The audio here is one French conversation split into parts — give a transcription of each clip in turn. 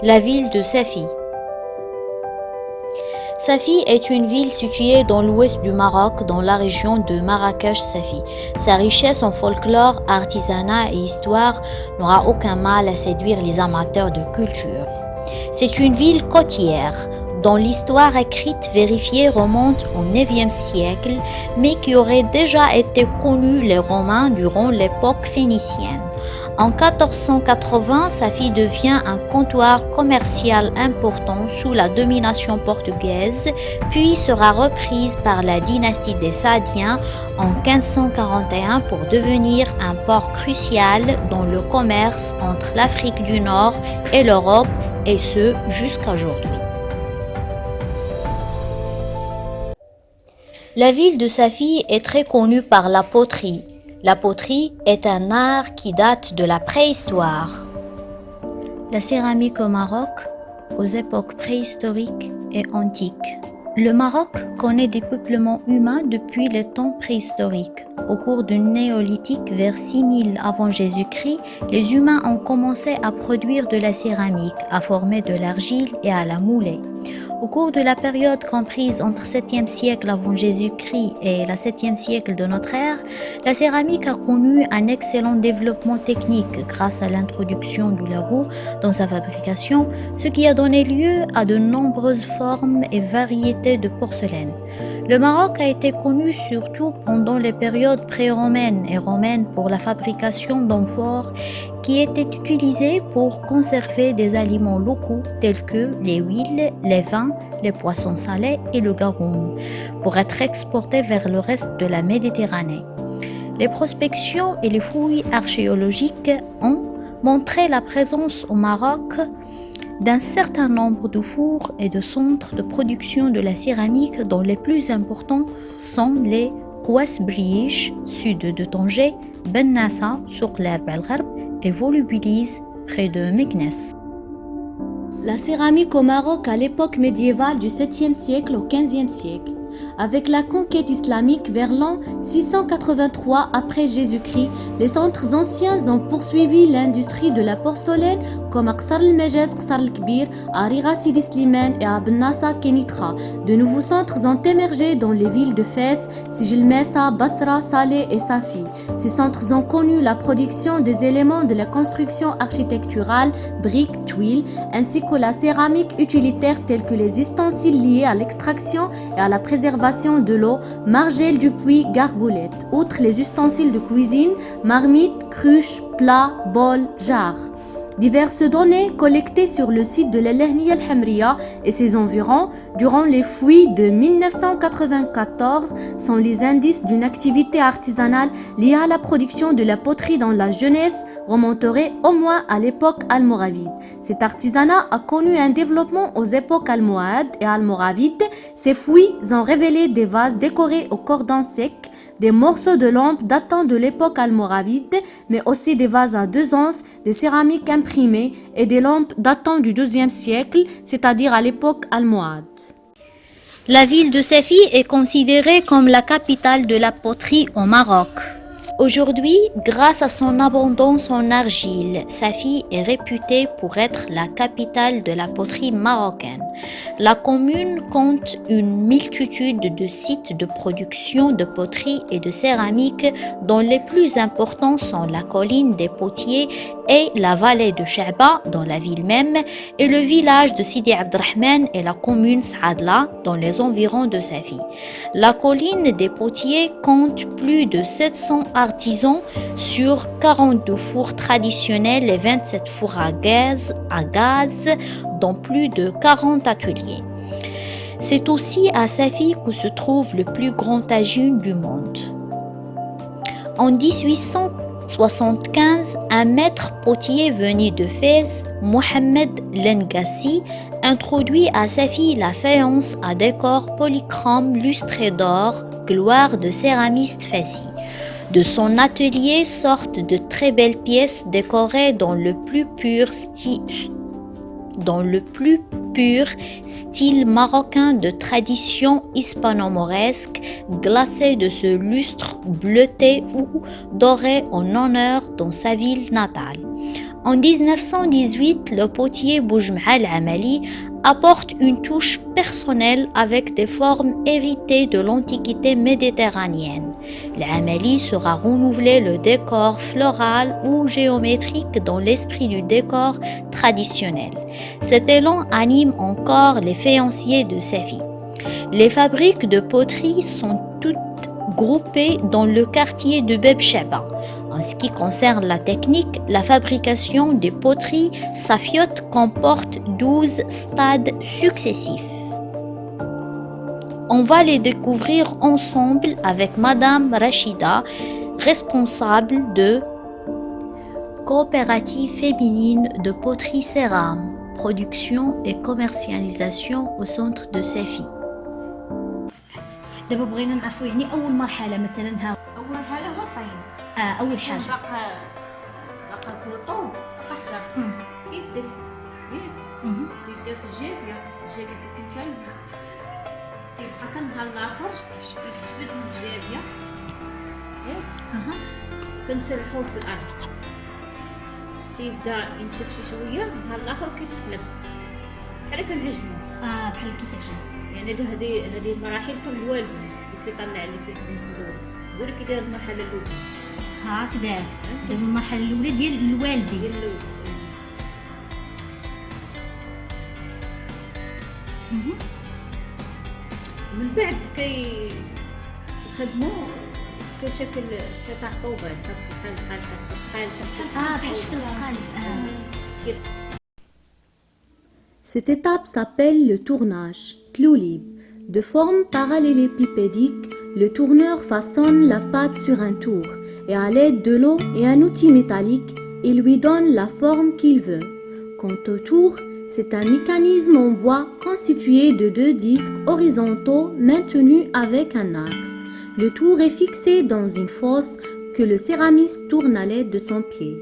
La ville de Safi. Safi est une ville située dans l'ouest du Maroc, dans la région de Marrakech-Safi. Sa richesse en folklore, artisanat et histoire n'aura aucun mal à séduire les amateurs de culture. C'est une ville côtière, dont l'histoire écrite vérifiée remonte au IXe siècle, mais qui aurait déjà été connue les Romains durant l'époque phénicienne. En 1480, Safi devient un comptoir commercial important sous la domination portugaise, puis sera reprise par la dynastie des Saadiens en 1541 pour devenir un port crucial dans le commerce entre l'Afrique du Nord et l'Europe, et ce jusqu'à aujourd'hui. La ville de Safi est très connue par la poterie. La poterie est un art qui date de la préhistoire. La céramique au Maroc, aux époques préhistoriques et antiques. Le Maroc connaît des peuplements humains depuis les temps préhistoriques. Au cours du néolithique vers 6000 avant Jésus-Christ, les humains ont commencé à produire de la céramique, à former de l'argile et à la mouler. Au cours de la période comprise entre 7e siècle avant Jésus-Christ et la 7e siècle de notre ère, la céramique a connu un excellent développement technique grâce à l'introduction de la roue dans sa fabrication, ce qui a donné lieu à de nombreuses formes et variétés de porcelaine. Le Maroc a été connu surtout pendant les périodes pré-romaines et romaines pour la fabrication d'amphores qui étaient utilisées pour conserver des aliments locaux tels que les huiles, les vins, les poissons salés et le garum, pour être exportés vers le reste de la Méditerranée. Les prospections et les fouilles archéologiques ont montré la présence au Maroc d'un certain nombre de fours et de centres de production de la céramique, dont les plus importants sont les Kouas Briich, sud de Tanger, Ben Nassa, sur l'Herbe el-Gharb, et Volubilis, près de Meknès. La céramique au Maroc à l'époque médiévale du 7e siècle au 15e siècle. Avec la conquête islamique vers l'an 683 après Jésus-Christ, les centres anciens ont poursuivi l'industrie de la porcelaine comme à Qsar el-Mejaz, Qsar el-Kbir, à Ariqa Sidi Slimane et à Ben Nassa Kenitra. De nouveaux centres ont émergé dans les villes de Fès, Sijil Messa, Basra, Salé et Safi. Ces centres ont connu la production des éléments de la construction architecturale, briques, tuiles, ainsi que la céramique utilitaire telle que les ustensiles liés à l'extraction et à la préservation de l'eau, margelles du puits, gargoulettes. Outre les ustensiles de cuisine, marmites, cruches, plats, bols, jarres. Diverses données collectées sur le site de l'Elahniya el-Hamriya et ses environs durant les fouilles de 1994 sont les indices d'une activité artisanale liée à la production de la poterie dans la jeunesse remonterait au moins à l'époque almoravide. Cet artisanat a connu un développement aux époques almohades et almoravides. Ces fouilles ont révélé des vases décorés au cordon sec, des morceaux de lampes datant de l'époque almoravide, mais aussi des vases à 2 onces, des céramiques imprimées et des lampes datant du XIIe siècle, c'est-à-dire à l'époque almohade. La ville de Safi est considérée comme la capitale de la poterie au Maroc. Aujourd'hui, grâce à son abondance en argile, Safi est réputée pour être la capitale de la poterie marocaine. La commune compte une multitude de sites de production de poterie et de céramique, dont les plus importants sont la colline des Potiers et la vallée de Cha'ba dans la ville même, et le village de Sidi Abdrahman et la commune Saadla dans les environs de Safi. La colline des Potiers compte plus de 700 artisans sur 42 fours traditionnels et 27 fours à gaz, dans plus de 40 ateliers. C'est aussi à Safi que se trouve le plus grand tagine du monde. En 1875, un maître potier venu de Fès, Mohamed Lengassi, introduit à Safi la faïence à décor polychrome lustré d'or, gloire de céramiste Fassi. De son atelier sortent de très belles pièces décorées dans le plus pur style marocain de tradition hispano-mauresque, glacé de ce lustre bleuté ou doré en honneur dans sa ville natale. En 1918, le potier Boujma al-Amali apporte une touche personnelle avec des formes héritées de l'Antiquité méditerranéenne. L'Amali sera renouvelé le décor floral ou géométrique dans l'esprit du décor traditionnel. Cet élan anime encore les faïenciers de Safi. Les fabriques de poterie sont toutes groupées dans le quartier de Bebcheba. En ce qui concerne la technique, la fabrication des poteries safiotes comporte 12 stades successifs. On va les découvrir ensemble avec Madame Rachida, responsable de Coopérative féminine de poterie Céram, production et commercialisation au centre de Safi. دابا بغينا نعرفوا يعني اول مرحله مثلا ها اول مرحله هو الطين. اول حاجه باقا الكوطو حشر كيدير كيدير في الجابيه كيفال تيبقى كنهار الاخر كيتجبد من الجابيه كنسرحوه في الارض تيبدا ينشف شي شويه نهار الاخر كيتقلب بحال كنعجنو بحال كيتعجن يعني هذه المراحل كل الوالد كيطلع اللي كيخدم في الدور هو اللي كيدير المرحله الاولى هكذا دابا المرحله الاولى ديال الوالبي ديال الاول من بعد كيخدموا كشكل قطع طوبات بحال بحال شكل القالب Cette étape s'appelle le tournage, tloulib. De forme parallélépipédique, le tourneur façonne la pâte sur un tour et à l'aide de l'eau et un outil métallique, il lui donne la forme qu'il veut. Quant au tour, c'est un mécanisme en bois constitué de 2 disques horizontaux maintenus avec un axe. Le tour est fixé dans une fosse que le céramiste tourne à l'aide de son pied.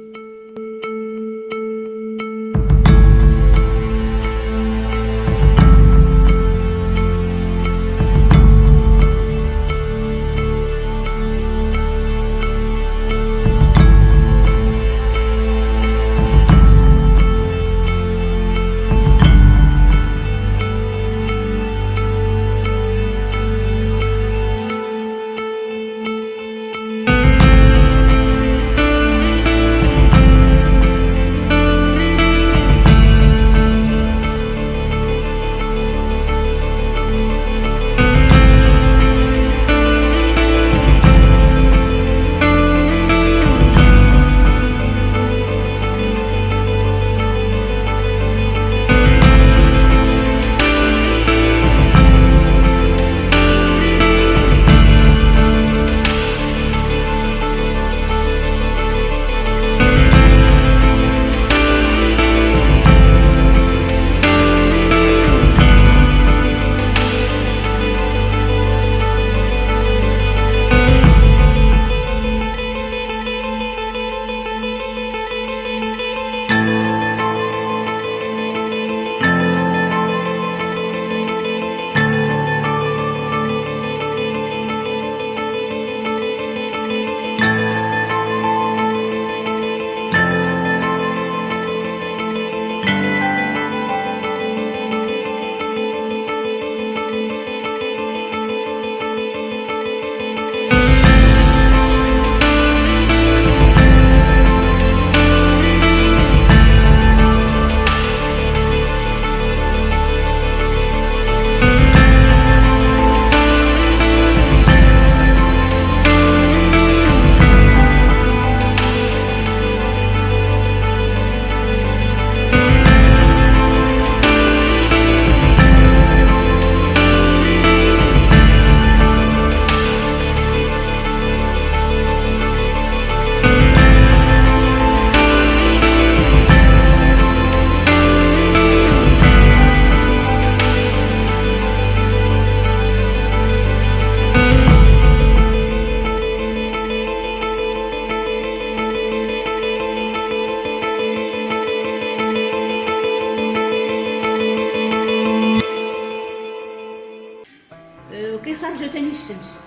وكيخرجوا ثاني الشمس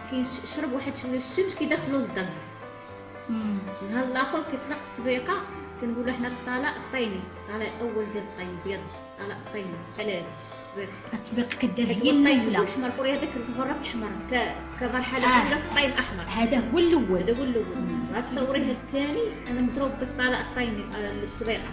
كيشرب واحد شويه الشمس كيدخلوا للدار النهار الاخر كيطلق السبيقه كنقولوا حنا الطلاق الطيني، الطلاق الاول ديال الطين ابيض، الطلاق الطيني حلال سبيق. التسبيق كدير هي الطين الاولى. الاحمر كوري هذاك الغرة في الاحمر كمرحله اولى في الطين الاحمر. هذا هو الاول. هذا هو الاول. عاد تصوريه الثاني انا مضروب بالطلاق الطيني السبيقه.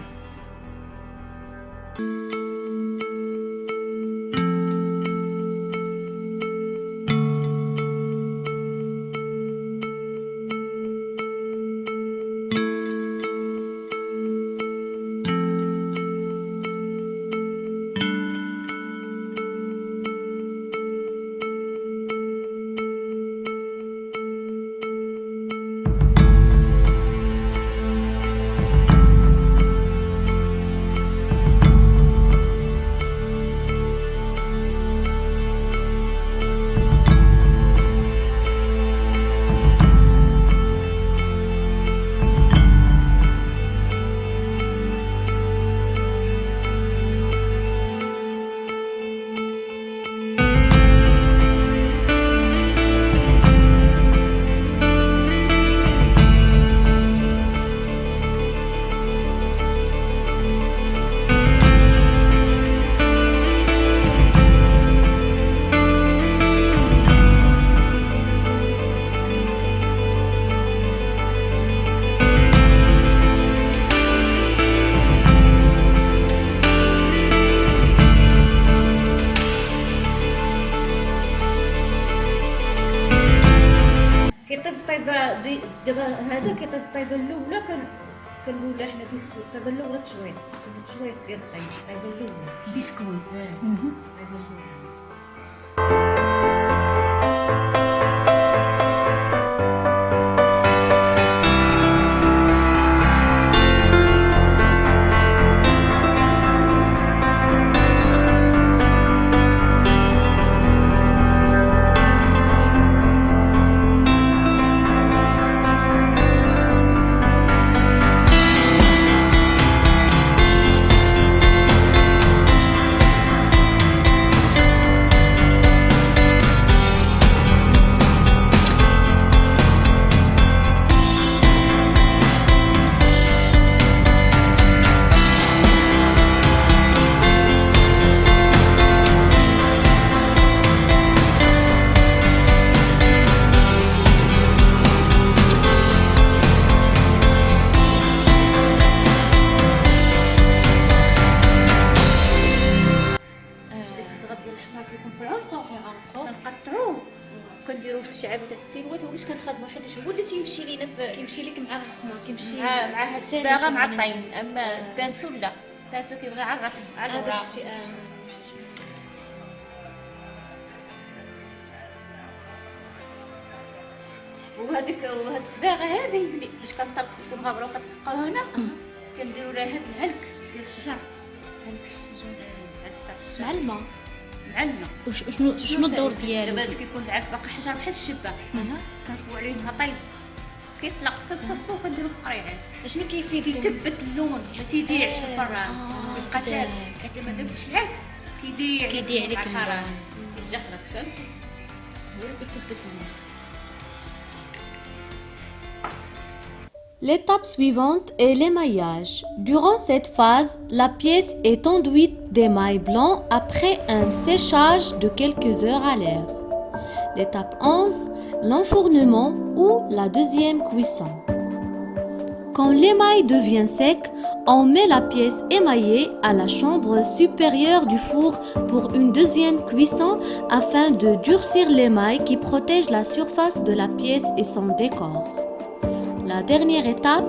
دابا هذا كيطيب الطيبه الاولى كنقولوا حنا بسكوت. الطيبه الاولى تشويط، سميت تشويط ديال الطيب. الطيبه الاولى بسكوت. الطيبه الاولى. كنقطعوه كنديروه في الشعاب تاع السيلوات ومش كنخدموا حيت هو اللي تيمشي لينا في كيمشي لك مع الرسمه، كيمشي مع هاد الصباغه مع الطين. اما البانسو لا، البانسو كيبغي على الرسم على هذاك الوراق. الشيء. وهاد الصباغه هذه ملي فاش كنطلق تكون غابره وكتلقاو هنا كنديروا لها هاد العلك ديال الشجر. علك الشجر، العلك تاع الشجر مع الماء. مع الماء. شنو الدور ديالو؟ دابا كيكون العلك باقي حجر بحال الشباك، كنخوي عليه الماء طيب كيطلق كنصفوه كنديرو في قريعات. شنو كيفيد؟ كيثبت اللون ما تيضيعش في الفران، كيبقى ثابت. حيت لما درتش العلك كيضيع لك الحراره، اللون. كيتجخلك فهمتي. هو اللي كيثبت اللون. L'étape suivante est l'émaillage. Durant cette phase, la pièce est enduite d'émail blanc après un séchage de quelques heures à l'air. L'étape 11, l'enfournement ou la deuxième cuisson. Quand l'émail devient sec, on met la pièce émaillée à la chambre supérieure du four pour une deuxième cuisson afin de durcir l'émail qui protège la surface de la pièce et son décor. La dernière étape,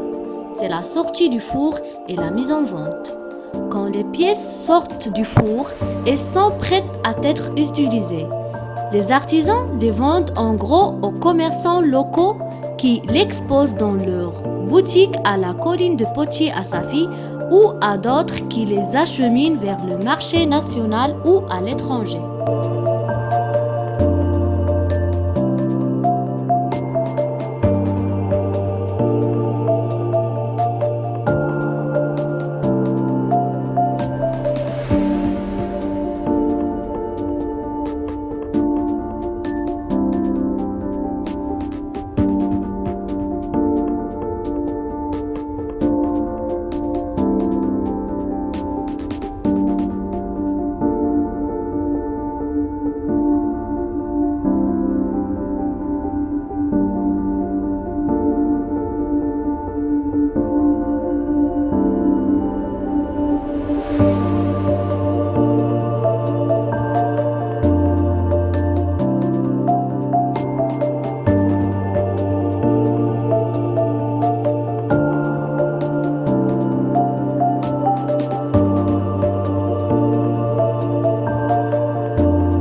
c'est la sortie du four et la mise en vente. Quand les pièces sortent du four et sont prêtes à être utilisées, les artisans les vendent en gros aux commerçants locaux qui l'exposent dans leur boutique à la colline de Potier à Safi ou à d'autres qui les acheminent vers le marché national ou à l'étranger.